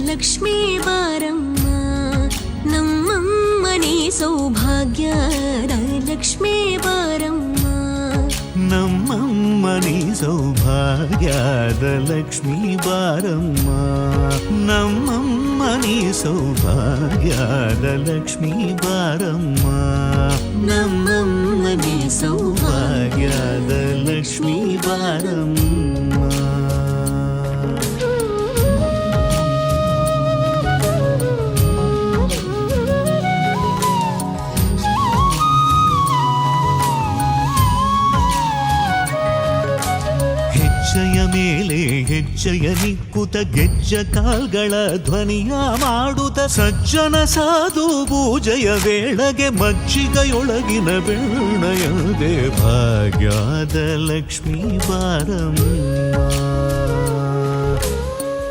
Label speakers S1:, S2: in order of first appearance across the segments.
S1: ಲಕ್ಷ್ಮೀ ಬಾರಮ್ಮ ನಮ್ಮಮ್ಮನಿ ಸೌಭಾಗ್ಯದ ಲಕ್ಷ್ಮೀ ಬಾರಮ್ಮ
S2: ನಮ್ಮಮ್ಮನಿ ಸೌಭಾಗ್ಯದ ಲಕ್ಷ್ಮೀ ಬಾರಮ್ಮ ನಮ್ಮಮ್ಮನಿ ಸೌಭಾಗ್ಯದ ಲಕ್ಷ್ಮೀ ಬಾರಮ್ಮ ನಮ್ಮಮ್ಮನಿ ಸೌಭಾಗ್ಯದ ಲಕ್ಷ್ಮೀ ಬಾರಮ್ಮ ಹೆಜ್ಜೆಯ ಮೇಲೆ ಹೆಜ್ಜೆಯ ನಿಕ್ಕುತ ಗೆಜ್ಜ ಕಾಲ್ಗಳ ಧ್ವನಿಯ ಮಾಡುತ್ತ ಸಜ್ಜನ ಸಾಧು ಪೂಜೆಯ ವೇಳೆಗೆ ಮಜ್ಜಿಗೆಯೊಳಗಿನ ಬೆಣ್ಣಯದೆ ಭಾಗ್ಯದ ಲಕ್ಷ್ಮೀ ಬಾರಮ್ಮ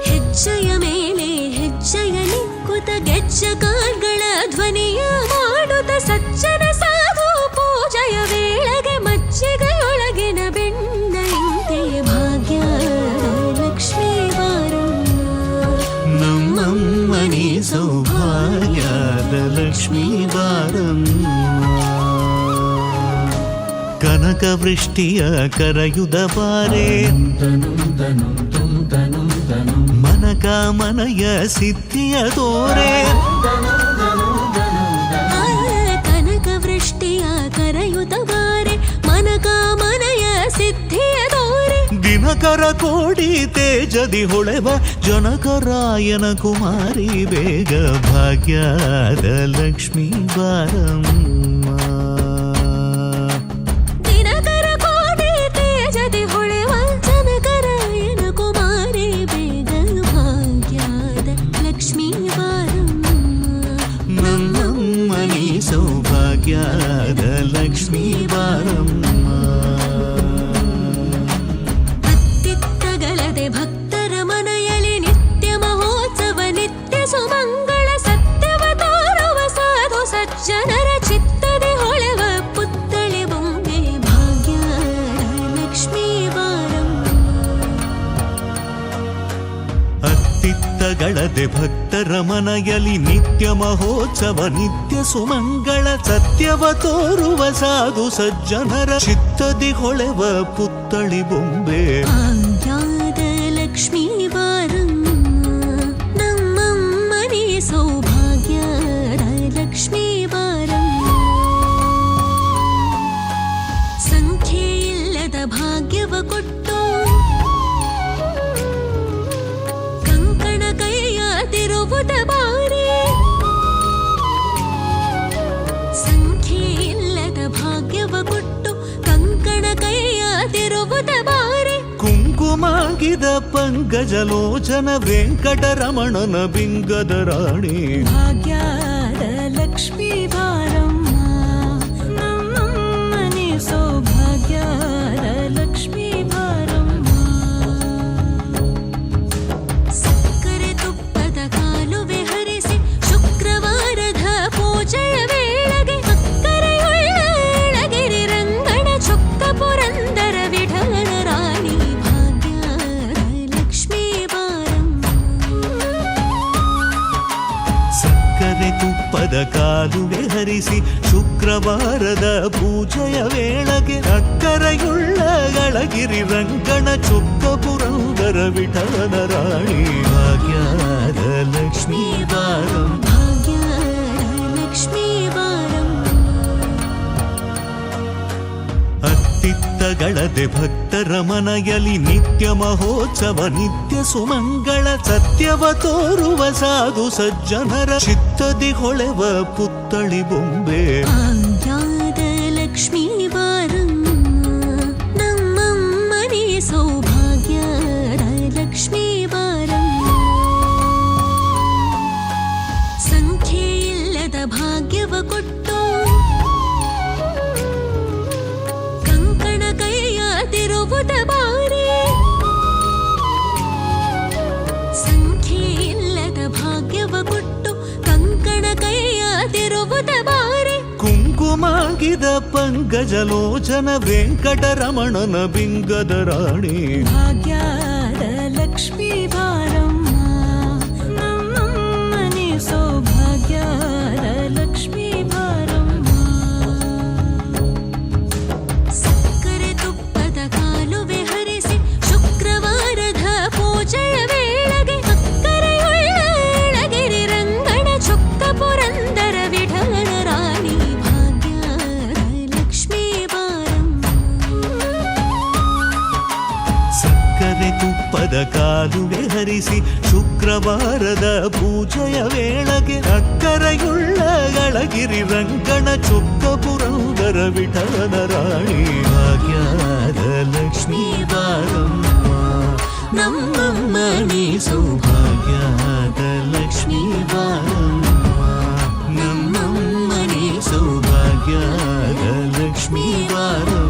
S1: ಹೆಜ್ಜೆಯ ಮೇಲೆ ಹೆಜ್ಜೆಯ ನಿಕ್ಕುತ ಗೆಜ್ಜ ಕಾಲ್ಗಳ ಧ್ವನಿಯ ಮಾಡುತ್ತ ಸಜ್ಜನ ಸಾಧು ಪೂಜೆಯ ವೇಳೆಗೆ ಮಜ್ಜಿಗೆಯೊಳಗಿನ ಬೆಣ್ಣಯಂತೆ ಭಾಗ್ಯದ ಲಕ್ಷ್ಮೀ ಬಾರಮ್ಮ
S2: ನಮ್ಮಮ್ಮನಿ ಸೌಭಾಗ್ಯದ ಲಕ್ಷ್ಮೀ ಬಾರಮ್ಮ ಕನಕ ವೃಷ್ಟಿಯ ಕರೆಯುದ ಬಾರೆ ಮನಕ ಮನಯ ಸಿದ್ಧಿಯ ತೋರೆ
S1: ಕನಕ ವೃಷ್ಟಿಯ ಕರೆಯುತ ಬಾರೆ ಮನಕ ಮನಯ ಸಿದ್ಧಿಯ ತೋರೆ
S2: ದಿನಕರ ಕೋಡಿ ತೇಜದಿ ಹೊಳೆವ ಜನಕರಾಯನ ಕುಮಾರಿ ಬೇಗ ಭಾಗ್ಯದ ಲಕ್ಷ್ಮೀ ಬಾರಮ್ಮ
S1: ದಿನಕರ ಕೋಡಿ ತೇಜದಿ ಹೊಳೆವ ಜನಕರಾಯನ ಕುಮಾರಿ ಬೇಗ ಭಾಗ್ಯದ ಲಕ್ಷ್ಮೀ ಬಾರಮ್ಮ
S2: ನಮ್ಮಮ್ಮನಿ ಸೌಭಾಗ್ಯದ ಲಕ್ಷ್ಮೀ ಬಾರಮ್ಮ
S1: ಅತ್ತಿತ್ತಗಲದೆ ಭಕ್ತರ ಮನೆಯಲ್ಲಿ ನಿತ್ಯ ಮಹೋತ್ಸವ ನಿತ್ಯ ಸುಮಂಗಳ ಸತ್ಯವ ತೋರುವ ಸಾಧು ಸಜ್ಜನರ ಚಿತ್ತದೆ ಹೊಳೆವ ಪುತ್ಥಳಿ ಬೊಂಬೆ ಭಾಗ್ಯದ ಲಕ್ಷ್ಮೀ ಬಾರಮ್ಮ
S2: ಅತ್ತಿತ್ತಗಳದೆ ಭಕ್ತರ ಮನೆಯಲ್ಲಿ ನಿತ್ಯ ಮಹೋತ್ಸವ ನಿತ್ಯ ಸುಮಂಗಳ ಸತ್ಯವ ತೋರುವ ಸಾಧು ಸಜ್ಜನರ ಚಿತ್ತದಿ ಹೊಳೆವ ಪುತ್ಥಳಿ ಬೊಂಬೆ
S1: ಭಾಗ್ಯದ ಲಕ್ಷ್ಮೀ ಬಾರಮ್ಮ ನಮ್ಮಮ್ಮನಿ ಸೌಭಾಗ್ಯದ ಲಕ್ಷ್ಮೀ ಬಾರಮ್ಮ ಸಂಖ್ಯೆ ಇಲ್ಲದ ಭಾಗ್ಯವ ಕೊಟ್ಟು ಕಂಕಣ ಕೈಯ ತಿರುವುದ ಬಾರಿ ಸಂಖ್ಯೆ ಇಲ್ಲದ ಭಾಗ್ಯವ ಕೊಟ್ಟು ಕಂಕಣ ಕೈಯ ತಿರುವುದ ಬಾರಿ
S2: ಕುಂಕುಮಾಗಿದ ಪಂಕಜಲೋಚನ ವೆಂಕಟರಮಣನ ಬಿಂಗದ ರಾಣಿ
S1: ಭಾಗ್ಯದ ಲಕ್ಷ್ಮೀ ಬಾರಮ್ಮ ನಮ್ಮಮ್ಮನಿ ಸೌಭಾಗ್ಯದ ಲಕ್ಷ್ಮೀ ಬಾರಮ್ಮ ಸಕ್ಕರೆ ತುಪ್ಪದ ಕಾಲುವೆ ಹರಿಸಿ ಶುಕ್ರವಾರದ ಪೂಜೆಯ ವೇಳೆಗೆ ಅಕ್ಕರೆಯುಳ್ಳ ಏಳಗಿರಿ ರಂಗಣ ಚೊಕ್ಕ ಪುರಂದರ ವಿಠಲನ ರಾಣಿ ಭಾಗ್ಯದ ಲಕ್ಷ್ಮೀ ಬಾರಮ್ಮ
S2: ಸಕ್ಕರೆ ತುಪ್ಪದ ಕಾಲುವೆ ಹರಿಸಿ ಶುಕ್ರವಾರದ ಪೂಜೆಯ ವೇಳೆಗೆ ಅಕ್ಕರೆಯುಳ್ಳ ಗಳಗಿರಿ ರಂಗಣ ಚೊಕ್ಕ ಪುರಂದರ ವಿಠಲನ ರಾಣಿ ಭಾಗ್ಯದ ಲಕ್ಷ್ಮೀ ಬಾರಮ್ಮ
S1: ಭಾಗ್ಯದ ಲಕ್ಷ್ಮೀ ಬಾರಮ್ಮ
S2: ಕಳದೆ ಭಕ್ತರ ಮನೆಯಲ್ಲಿ ನಿತ್ಯ ಮಹೋತ್ಸವ ನಿತ್ಯ ಸುಮಂಗಳ ಸತ್ಯವ ತೋರುವ ಸಾಧು ಸಜ್ಜನರ ಚಿತ್ತದಿ ಹೊಳೆವ ಪುತ್ತಳಿ ಬೊಂಬೆ
S1: ಭಾಗ್ಯದ ಲಕ್ಷ್ಮೀ ಬಾರಮ್ಮ ನಮ್ಮಮ್ಮನೇ ಸೌಭಾಗ್ಯದ ಲಕ್ಷ್ಮೀ ಬಾರಮ್ಮ ಸಂಖ್ಯೆ ಇಲ್ಲದ ಭಾಗ್ಯವ ಕೊಟ್ಟು ಕಂಕಣ ಕೈಯಾದಿರುವುದ ಬಾರಿ ಸಂಖ್ಯೆ ಇಲ್ಲದ ಭಾಗ್ಯವ ಕೊಟ್ಟು ಕಂಕಣ ಕೈಯಾದಿರುವುದ ಬಾರಿ
S2: ಕುಂಕುಮಾಗಿದ ಪಂಕಜಲೋಚನ ವೆಂಕಟರಮಣನ ಬಿಂಗದ ರಾಣಿ
S1: ಭಾಗ್ಯದ ಲಕ್ಷ್ಮೀ ಬಾರಮ್ಮ ನಮ್ಮಮ್ಮನೇ ಸೌಭಾಗ್ಯದ ಲಕ್ಷ್ಮೀ ಬಾರಮ್ಮ ಸಕ್ಕರೆ ತುಪ್ಪದ ಕಾಲುವೆ ಹರಿಸಿ ಶುಕ್ರವಾರದ ಪೂಜೆಯ ವೇಳೆಗೆ ಅಕ್ಕರೆಯುಳ್ಳ ಅಳಗಿರಿ ರಂಗಣ ಚೊಕ್ಕ ಪುರಂದರ ವಿಠಲನ ರಾಣಿ ಭಾಗ್ಯದ ಲಕ್ಷ್ಮೀ ಬಾರಮ್ಮ
S2: ಸಕ್ಕರೆ ತುಪ್ಪದ ಕಾಲುವೆ ಹರಿಸಿ ಶುಕ್ರವಾರದ ಪೂಜೆಯ ವೇಳೆಗೆ ಅಕ್ಕರೆಯುಳ್ಳ ಅಳಗಿರಿ ರಂಗಣ ಚೊಕ್ಕ ಪುರಂದರ ವಿಠಲನ ರಾಣಿ ಭಾಗ್ಯದ ಲಕ್ಷ್ಮೀ ಬಾರಮ್ಮ ನಮ್ಮಮ್ಮನೇ ಸೌಭಾಗ್ಯದ ಲಕ್ಷ್ಮೀ ಬಾರಮ್ಮ ನಮ್ಮಮ್ಮನೇ ಸೌಭಾಗ್ಯದ ಲಕ್ಷ್ಮೀ ಬಾರಮ್ಮ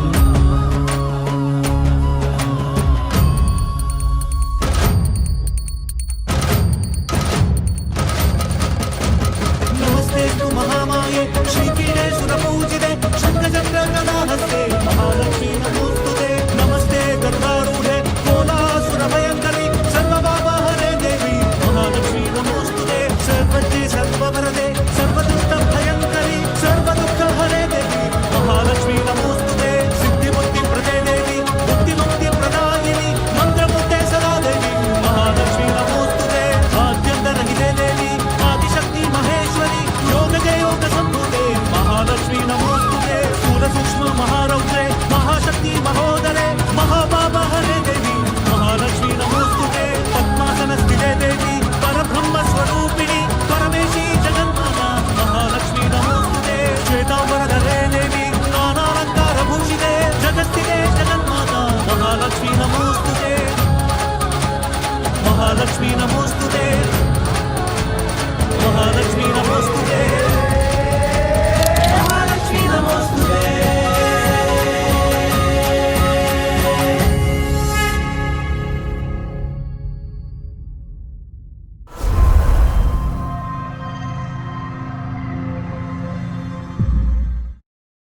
S2: ನಮಸ್ತೆ ಮಹಾಮಾಯೆ ಶ್ರೀಪೀಠೆ ಸುರಪೂಜಿತೆ ಶಂಖಚಕ್ರ ಗದಾಹಸ್ತೆ ಮಹಾಲಕ್ಷ್ಮೀ ನಮೋಸ್ತುತೆ ನಮಸ್ತೆ ಗರುಡಾರೂಢೆ ಕೋಲಾಸುರ ಭಯಂಕರಿ ಸರ್ವಭಾವಹರೆ ದೇವಿ ಮಹಾಲಕ್ಷ್ಮೀ ನಮೋಸ್ತುತೆ ಸರ್ವಜ್ಞೆ ಸರ್ವವರದೆ ಸರ್ವದುಷ್ಟ ಭಯಂಕರಿ ಸರ್ವದುಃಖ ಹರೆ ದೇವಿ ಮಹಾಲಕ್ಷ್ಮೀ ನಮೋಸ್ತುತೆ ಸಿದ್ಧಿ ಬುದ್ಧಿ ಪ್ರದೇ ದೇವಿ ಬುದ್ಧಿ ಮುಕ್ತಿ ಪ್ರದಾಯಿನಿ ಮಂತ್ರಮುದ್ದೆ ಸದಾ ದೇವಿ ಮಹಾಲಕ್ಷ್ಮೀ ನಮೋಸ್ತುತೆ ಆದ್ಯಂತರಹಿತೆ ದೇವಿ ಆದಿಶಕ್ತಿ ಮಹೇಶ್ವರಿ ಯೋಗಜಯ ಯೋಗ ಸಂಭೂತೆ ಮಹಾಲಕ್ಷ್ಮೀ ನಮೋಸ್ತುತೆ ಸ್ಥೂಲ ಸೂಕ್ಷ್ಮ ಮಹಾರೌದ್ರೆ ಮಹಾಶಕ್ತಿ ಮಹೋದರೆ ಮಹಾಪಾಪ ಹರೆ ದೇವಿ ಮಹಾಲಕ್ಷ್ಮೀ ನಮೋಸ್ತುತೆ ಪದ್ಮಾಸನ ಸ್ಥಿತೆ ದೇವಿ ಪರಬ್ರಹ್ಮ ಸ್ವರೂಪಿಣಿ ಪರಮೇಶಿ ಜಗನ್ಮಾತ ಮಹಾಲಕ್ಷ್ಮೀ ನಮೋಸ್ತುತೆ ಶ್ವೇತಾಂಬರಧರೆ ದೇವಿ ನಾನಾಲಂಕಾರ ಭೂಷಿತೆ ಜಗತ್ತಿಗೆ ಜಗನ್ಮಾತ ಮಹಾಲಕ್ಷ್ಮೀ ನಮೋಸ್ತುತೆ ಮಹಾಲಕ್ಷ್ಮೀ ನಮೋಸ್ತುತೆ